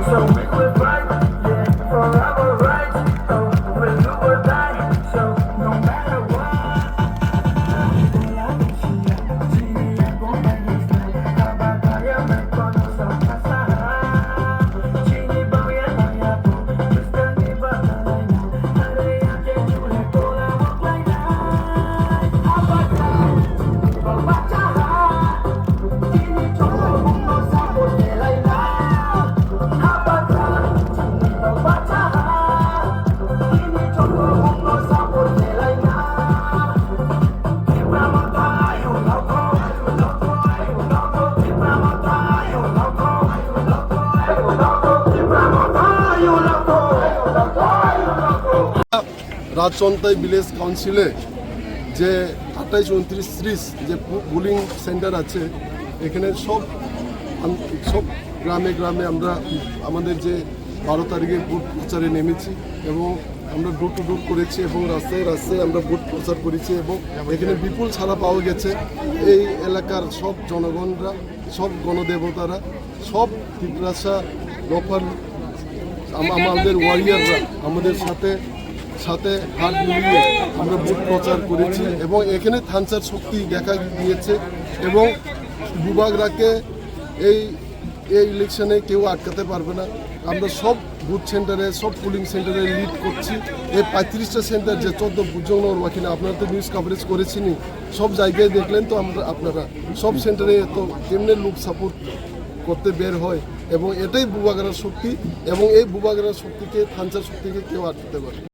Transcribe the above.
So we will fight, yeah, for our rights. So we'll do or die. So no matter what. রাজচন্তাই village কাউন্সিলে যে 28, 29, 30 যে pulling centre আছে, এখানে সব গ্রামে গ্রামে আমরা আমাদের যে 12 তারিখে ভোট প্রচারে নেমেছি এবং আমরা ডোর টু ডোর করেছি এবং রাস্তায় রাস্তায় আমরা ভোট প্রচার করেছি এবং এখানে বিপুল ছাড়া পাওয়া গেছে। এই এলাকার সব জনগণরা, সব গণদেবতারা, সব ত্রিপুরাশা লোকাল আমাদের ওয়ারিয়াররা আমাদের সাথে হাত মিলিয়ে আমরা ভোট প্রচার করেছি এবং এখানে থানচার শক্তি দেখা গিয়েছে এবং বুবাগরাকে এই ইলেকশনে কেউ আটকাতে পারবে না। আমরা সব বুথ সেন্টারে, সব পুলিং সেন্টারে লিড করছি। এই 35টা সেন্টার যে 14 বুজংনগর বাকিনা, আপনারা তো নিউজ কভারেজ করেছেনই, সব জায়গায় দেখলেন তো আপনারা সব সেন্টারে তো কেমনে লোক সাপোর্ট করতে বের হয় এবং এটাই বুবাগরার শক্তি এবং এই বুবাগরার শক্তিকে, থানচার শক্তিকে কেউ আটকাতে পারে।